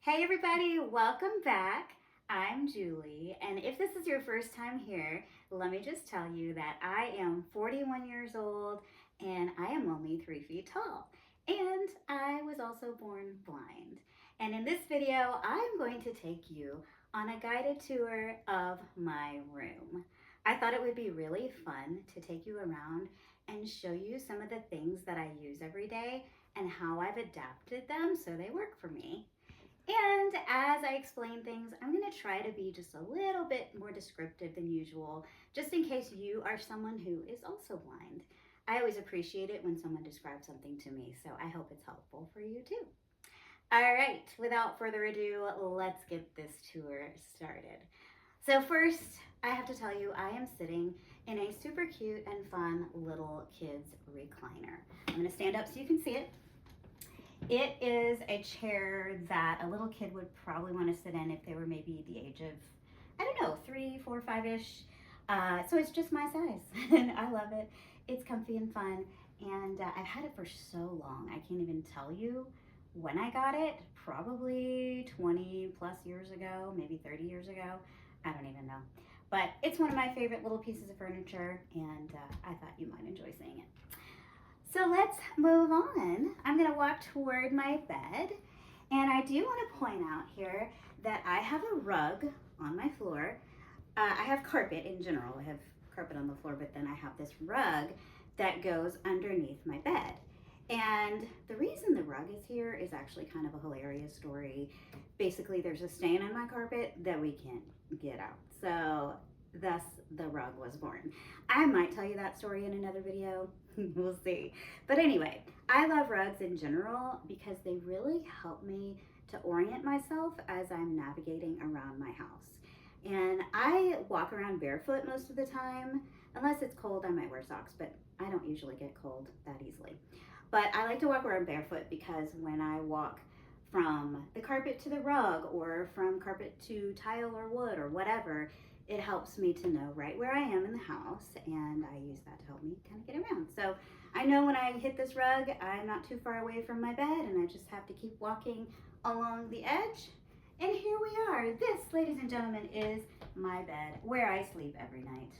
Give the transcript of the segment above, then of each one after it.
Hey everybody, welcome back. I'm Julie, and if this is your first time here, let me just tell you that I am 41 years old and I am only 3 feet tall. And I was also born blind. And in this video, I'm going to take you on a guided tour of my room. I thought it would be really fun to take you around and show you some of the things that I use every day and how I've adapted them so they work for me. And as I explain things, I'm going to try to be just a little bit more descriptive than usual, just in case you are someone who is also blind. I always appreciate it when someone describes something to me, so I hope it's helpful for you too. All right, without further ado, let's get this tour started. So first, I have to tell you, I am sitting in a super cute and fun little kids recliner. I'm going to stand up so you can see it. It is a chair that a little kid would probably want to sit in if they were maybe the age of, I don't know, 3, 4, 5-ish. So it's just my size, and I love it. It's comfy and fun, and I've had it for so long. I can't even tell you when I got it, probably 20 plus years ago, maybe 30 years ago. I don't even know. But it's one of my favorite little pieces of furniture, and I thought you might enjoy seeing it. So let's move on. I'm gonna walk toward my bed, and I do wanna point out here that I have a rug on my floor. I have carpet in general. I have carpet on the floor, but then I have this rug that goes underneath my bed. And the reason the rug is here is actually kind of a hilarious story. Basically, there's a stain on my carpet that we can't get out. So thus the rug was born. I might tell you that story in another video. We'll see. But anyway, I love rugs in general because they really help me to orient myself as I'm navigating around my house. And I walk around barefoot most of the time. Unless it's cold, I might wear socks, but I don't usually get cold that easily. But I like to walk around barefoot because when I walk from the carpet to the rug or from carpet to tile or wood or whatever, it helps me to know right where I am in the house, and I use that to help me kind of get around. So I know when I hit this rug, I'm not too far away from my bed, and I just have to keep walking along the edge. And here we are. This, ladies and gentlemen, is my bed where I sleep every night.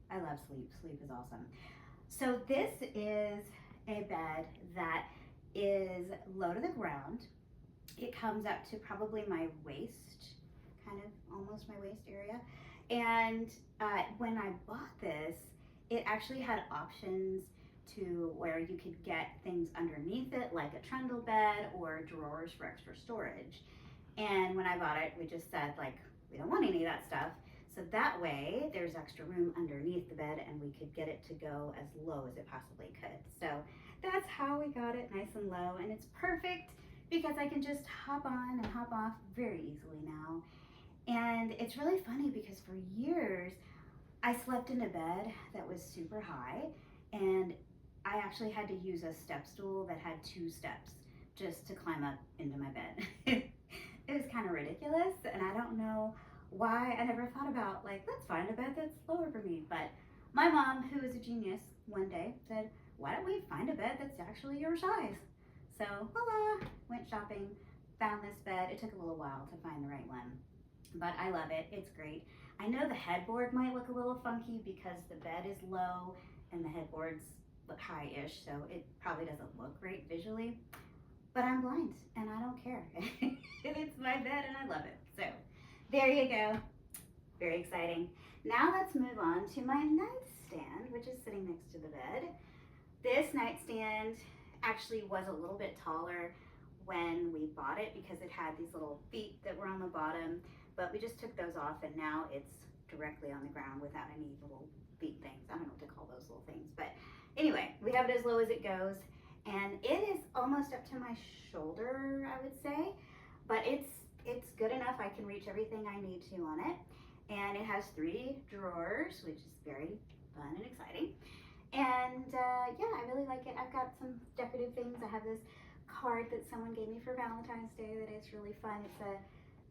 I love sleep. Sleep is awesome. So this is a bed that is low to the ground. It comes up to probably my waist, kind of almost my waist area. And when I bought this, it actually had options to where you could get things underneath it, like a trundle bed or drawers for extra storage. And when I bought it, we just said, like, we don't want any of that stuff. So that way, there's extra room underneath the bed, and we could get it to go as low as it possibly could. So that's how we got it nice and low, and it's perfect because I can just hop on and hop off very easily now. And it's really funny because for years, I slept in a bed that was super high, and I actually had to use a step stool that had 2 steps just to climb up into my bed. It was kind of ridiculous, and I don't know why I never thought about, like, let's find a bed that's lower for me. But my mom, who is a genius, one day said, why don't we find a bed that's actually your size? So voila, went shopping, found this bed. It took a little while to find the right one, but I love it. It's great. I know the headboard might look a little funky because the bed is low and the headboards look high-ish, so it probably doesn't look great visually, but I'm blind and I don't care. It's my bed and I love it. So there you go. Very exciting. Now let's move on to my nightstand, which is sitting next to the bed. This nightstand actually was a little bit taller when we bought it because it had these little feet that were on the bottom, but we just took those off and now it's directly on the ground without any little feet things. I don't know what to call those little things, but anyway, we have it as low as it goes, and it is almost up to my shoulder, I would say, but it's good enough. I can reach everything I need to on it, and it has 3 drawers, which is very fun and exciting. And yeah, I really like it. I've got some decorative things. I have this card that someone gave me for Valentine's Day that is really fun. It's a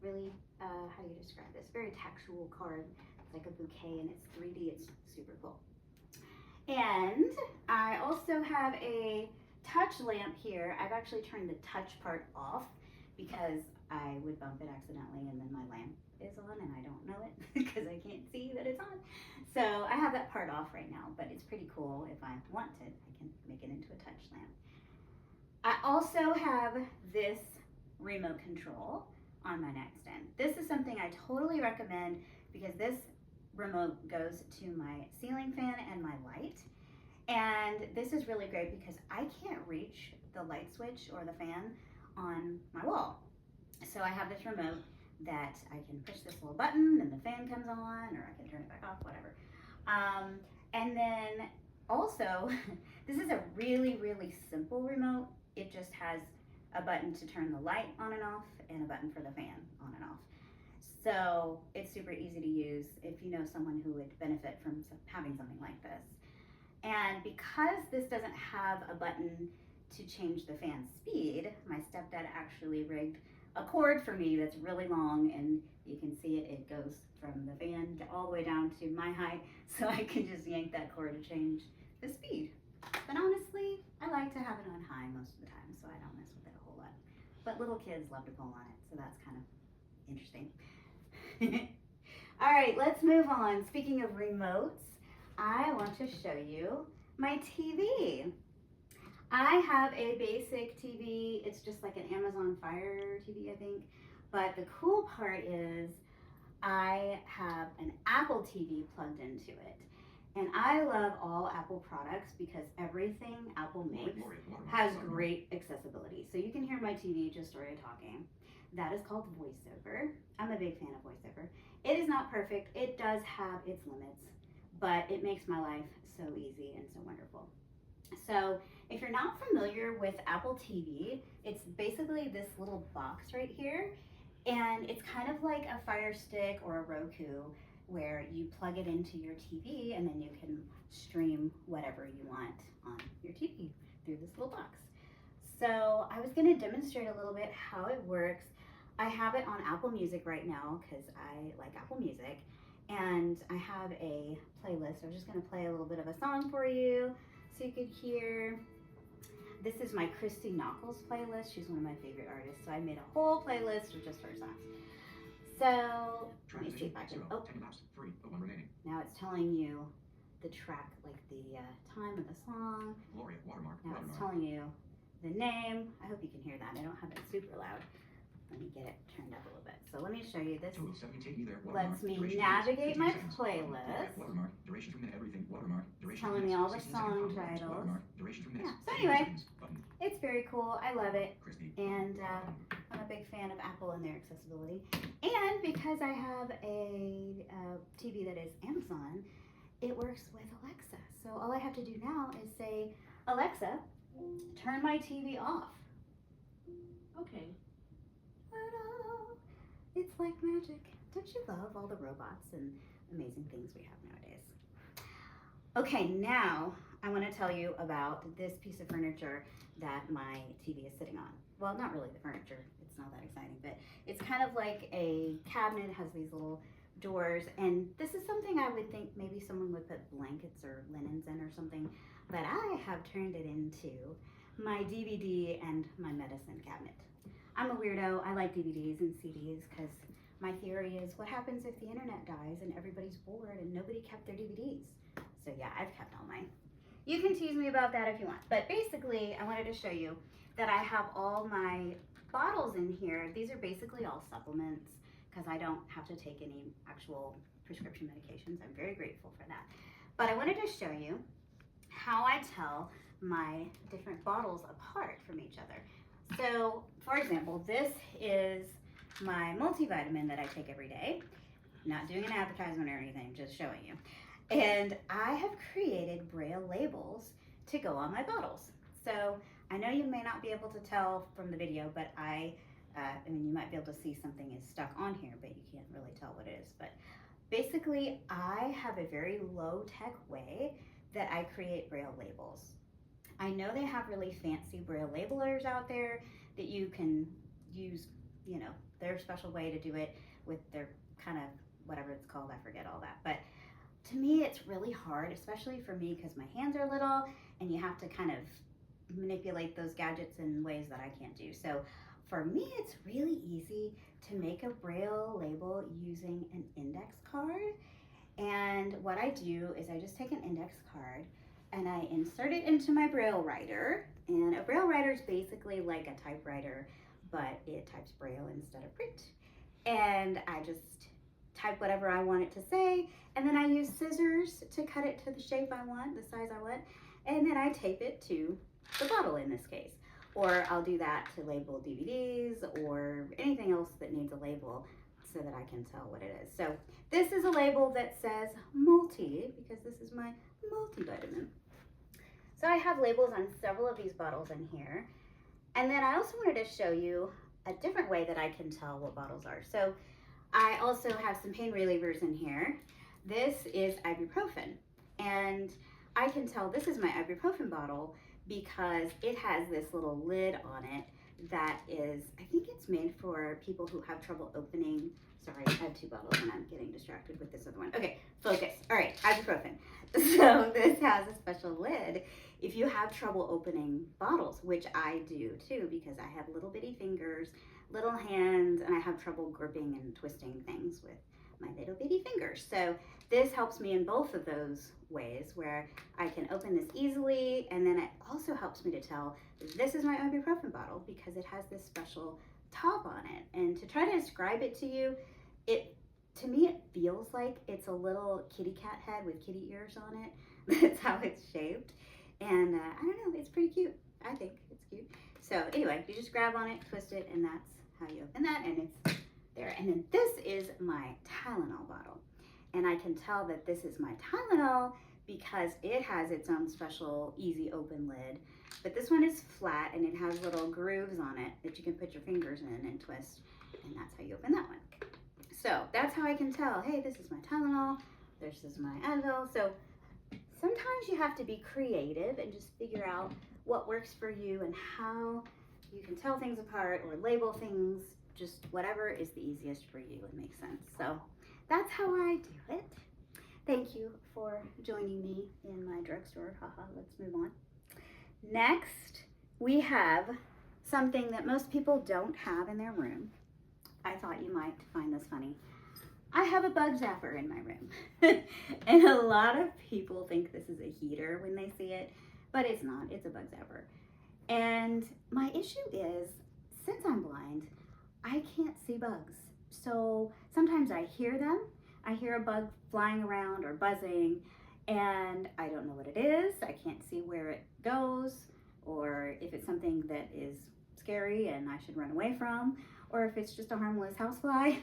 really, how do you describe this? Very textual card. It's like a bouquet and it's 3D. It's super cool. And I also have a touch lamp here. I've actually turned the touch part off because I would bump it accidentally and then my lamp is on and I don't know it because I can't see that it's on. So I have that part off right now, but it's pretty cool. If I want it, I can make it into a touch lamp. I also have this remote control on my nightstand. This is something I totally recommend because this remote goes to my ceiling fan and my light. And this is really great because I can't reach the light switch or the fan on my wall. So I have this remote that I can push this little button and the fan comes on, or I can turn it back off, whatever. And then also, this is a really, really simple remote. It just has a button to turn the light on and off and a button for the fan on and off. So it's super easy to use if you know someone who would benefit from having something like this. And because this doesn't have a button to change the fan speed, my stepdad actually rigged a cord for me that's really long, and you can see it goes from the fan all the way down to my height, so I can just yank that cord to change the speed. But honestly, I like to have it on high most of the time, so I don't mess with it a whole lot. But little kids love to pull on it, so that's kind of interesting. All right, let's move on. Speaking of remotes, I want to show you my TV. I have a basic TV. It's just like an Amazon Fire TV, I think. But the cool part is I have an Apple TV plugged into it. And I love all Apple products because everything Apple makes has great accessibility. So you can hear my TV just started talking. That is called VoiceOver. I'm a big fan of VoiceOver. It is not perfect. It does have its limits, but it makes my life so easy and so wonderful. So if you're not familiar with Apple TV, it's basically this little box right here. And it's kind of like a Fire Stick or a Roku where you plug it into your TV and then you can stream whatever you want on your TV through this little box. So I was gonna demonstrate a little bit how it works. I have it on Apple Music right now because I like Apple Music. And I have a playlist. I'm just gonna play a little bit of a song for you so you could hear. This is my Christy Knuckles playlist. She's one of my favorite artists. So I made a whole playlist of just her songs. So let me see if I can, now it's telling you the track, like the time of the song. Now it's telling you the name. I hope you can hear that. I don't have it super loud. Let me get it turned up a little bit. So let me show you this. Lets me navigate my playlist. It's telling me all the song titles. Yeah. So anyway, it's very cool. I love it. And I'm a big fan of Apple and their accessibility. And because I have a TV that is Amazon, it works with Alexa. So all I have to do now is say, Alexa, turn my TV off. Okay. Ta-da! It's like magic. Don't you love all the robots and amazing things we have nowadays? Okay, now I want to tell you about this piece of furniture that my TV is sitting on. Well, not really the furniture. It's not that exciting, but it's kind of like a cabinet. It has these little doors, and this is something I would think maybe someone would put blankets or linens in or something, but I have turned it into my DVD and my medicine cabinet. I'm a weirdo. I like DVDs and CDs because my theory is what happens if the internet dies and everybody's bored and nobody kept their DVDs? So yeah, I've kept all mine. You can tease me about that if you want, but basically I wanted to show you that I have all my bottles in here. These are basically all supplements because I don't have to take any actual prescription medications. I'm very grateful for that. But I wanted to show you how I tell my different bottles apart from each other. So, for example, this is my multivitamin that I take every day. Not doing an advertisement or anything, just showing you. And I have created Braille labels to go on my bottles. So, I know you may not be able to tell from the video, but I mean, you might be able to see something is stuck on here, but you can't really tell what it is. But basically, I have a very low-tech way that I create Braille labels. I know they have really fancy Braille labelers out there that you can use, you know, their special way to do it with their kind of whatever it's called. I forget all that. But to me, it's really hard, especially for me because my hands are little and you have to kind of manipulate those gadgets in ways that I can't do. So For me, it's really easy to make a braille label using an index card. And what I do is I just take an index card and I insert it into my braille writer. And a braille writer is basically like a typewriter, but it types braille instead of print. And I just type whatever I want it to say, and then I use scissors to cut it to the shape I want, the size I want, and then I tape it to the bottle in this case. Or I'll do that to label DVDs or anything else that needs a label so that I can tell what it is. So this is a label that says multi because this is my multivitamin. So I have labels on several of these bottles in here. And then I also wanted to show you a different way that I can tell what bottles are. So I also have some pain relievers in here. This is ibuprofen. And I can tell this is my ibuprofen bottle because it has this little lid on it that is, I think it's made for people who have trouble opening. Sorry, I have two bottles and I'm getting distracted with this other one. Okay, focus. All right, ibuprofen. So this has a special lid if you have trouble opening bottles, which I do too because I have little bitty fingers, little hands, and I have trouble gripping and twisting things with my little bitty fingers. So this helps me in both of those ways where I can open this easily, and then it also helps me to tell this is my ibuprofen bottle because it has this special top on it. And to try to describe it to you, to me it feels like it's a little kitty cat head with kitty ears on it. That's how it's shaped. And I don't know, it's pretty cute. I think it's cute. So anyway, you just grab on it, twist it, and that's how you open that, and it's there. And then this is my Tylenol bottle. And I can tell that this is my Tylenol because it has its own special easy open lid. But this one is flat and it has little grooves on it that you can put your fingers in and twist. And that's how you open that one. So that's how I can tell, hey, this is my Tylenol, this is my Advil. So sometimes you have to be creative and just figure out what works for you and how you can tell things apart or label things, just whatever is the easiest for you and makes sense. So that's how I do it. Thank you for joining me in my drugstore. Haha, let's move on. Next, we have something that most people don't have in their room. I thought you might find this funny. I have a Bug Zapper in my room. And a lot of people think this is a heater when they see it, but it's not. It's a Bug Zapper. And my issue is, since I'm blind, I can't see bugs. So sometimes I hear them. I hear a bug flying around or buzzing, and I don't know what it is. I can't see where it goes, or if it's something that is scary and I should run away from, or if it's just a harmless housefly.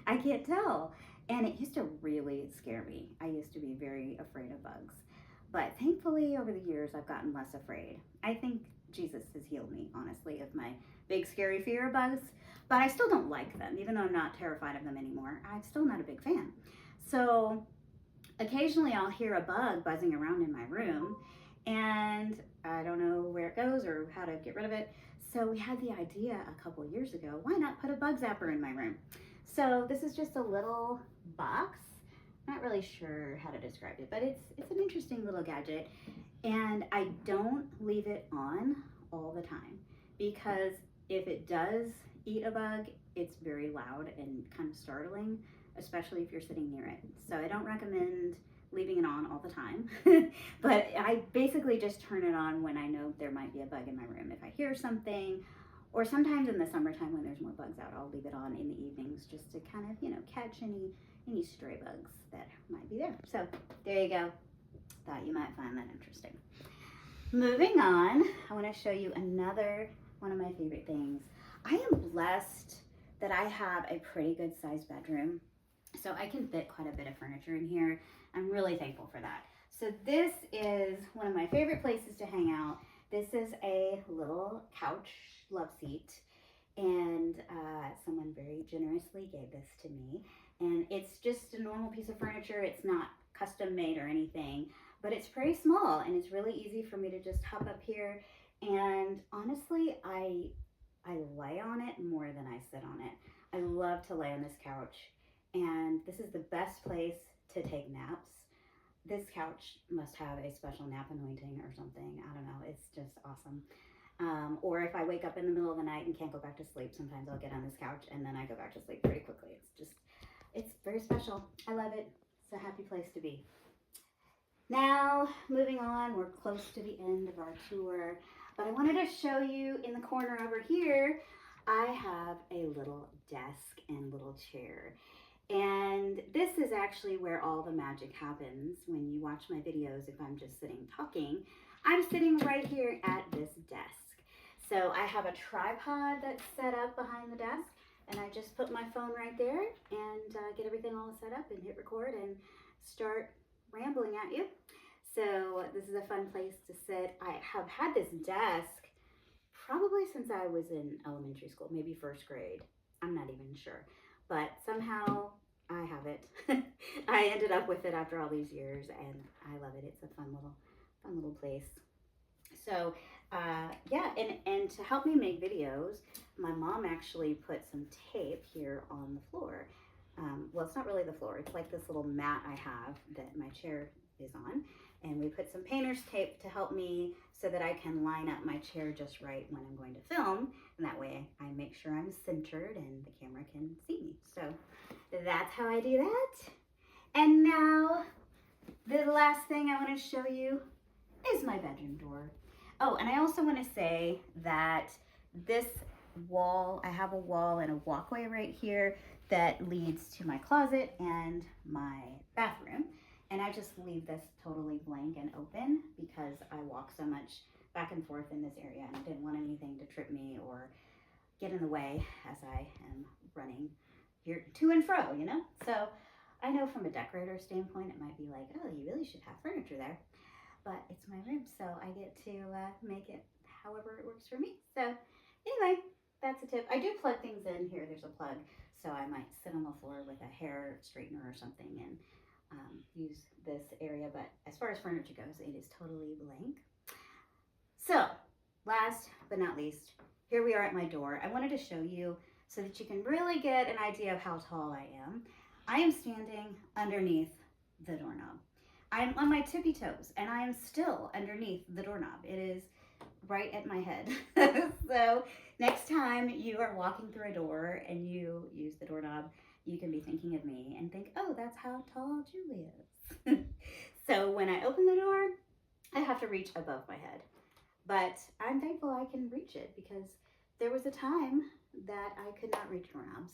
I can't tell. And it used to really scare me. I used to be very afraid of bugs. But thankfully, over the years, I've gotten less afraid. I think Jesus has healed me, honestly, of my big scary fear of bugs. But I still don't like them, even though I'm not terrified of them anymore. I'm still not a big fan. So occasionally I'll hear a bug buzzing around in my room, and I don't know where it goes or how to get rid of it. So we had the idea a couple years ago, why not put a Bug Zapper in my room? So this is just a little box. Not really sure how to describe it, but it's an interesting little gadget. And I don't leave it on all the time because if it does eat a bug, it's very loud and kind of startling, especially if you're sitting near it. So I don't recommend leaving it on all the time. But I basically just turn it on when I know there might be a bug in my room. If I hear something, or sometimes in the summertime when there's more bugs out, I'll leave it on in the evenings just to kind of, catch any stray bugs that might be there. So there you go. Thought you might find that interesting. Moving on, I want to show you another one of my favorite things. I am blessed that I have a pretty good sized bedroom, so I can fit quite a bit of furniture in here. I'm really thankful for that. So this is one of my favorite places to hang out. This is a little couch love seat, and someone very generously gave this to me. And it's just a normal piece of furniture. It's not custom made or anything, but it's pretty small and it's really easy for me to just hop up here. And honestly, I lay on it more than I sit on it. I love to lay on this couch, and this is the best place to take naps. This couch must have a special nap anointing or something. I don't know. It's just awesome. Or if I wake up in the middle of the night and can't go back to sleep, sometimes I'll get on this couch and then I go back to sleep pretty quickly. It's very special. I love it. It's a happy place to be. Now, moving on, we're close to the end of our tour, but I wanted to show you in the corner over here, I have a little desk and little chair. And this is actually where all the magic happens when you watch my videos. If I'm just sitting talking, I'm sitting right here at this desk. So I have a tripod that's set up behind the desk, and I just put my phone right there and get everything all set up and hit record and start rambling at you. So this is a fun place to sit. I have had this desk probably since I was in elementary school, maybe first grade. I'm not even sure. But somehow I have it. I ended up with it after all these years, and I love it. It's a fun little place. So yeah, and to help me make videos, my mom actually put some tape here on the floor. Well, it's not really the floor. It's like this little mat I have that my chair is on. And we put some painter's tape to help me so that I can line up my chair just right when I'm going to film. And that way I make sure I'm centered and the camera can see me. So that's how I do that. And now the last thing I want to show you is my bedroom door. Oh, and I also want to say that this wall, I have a wall and a walkway right here that leads to my closet and my bathroom. And I just leave this totally blank and open because I walk so much back and forth in this area, and I didn't want anything to trip me or get in the way as I am running here to and fro, you know? So I know from a decorator standpoint, it might be like, oh, you really should have furniture there. But it's my room, so I get to make it however it works for me. So anyway, that's a tip. I do plug things in here. There's a plug, so I might sit on the floor with a hair straightener or something and use this area. But as far as furniture goes, it is totally blank. So last but not least, here we are at my door. I wanted to show you so that you can really get an idea of how tall I am. I am standing underneath the doorknob. I'm on my tippy toes and I am still underneath the doorknob. It is right at my head. So next time you are walking through a door and you use the doorknob, you can be thinking of me and think, oh, that's how tall Julie is. So when I open the door, I have to reach above my head. But I'm thankful I can reach it because there was a time that I could not reach doorknobs.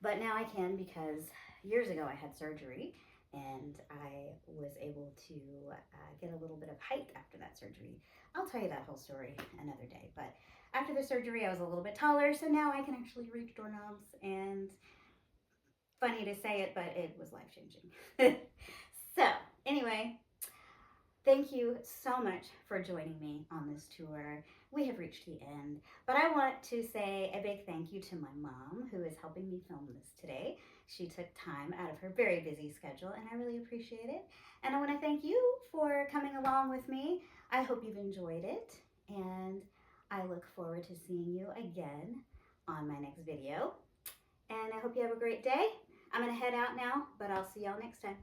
But now I can because years ago I had surgery and I was able to get a little bit of height after that surgery. I'll tell you that whole story another day. But after the surgery, I was a little bit taller, so now I can actually reach doorknobs. And funny to say it, but it was life-changing. So anyway, thank you so much for joining me on this tour. We have reached the end, but I want to say a big thank you to my mom who is helping me film this today. She took time out of her very busy schedule and I really appreciate it. And I want to thank you for coming along with me. I hope you've enjoyed it and I look forward to seeing you again on my next video. And I hope you have a great day. I'm going to head out now, but I'll see y'all next time.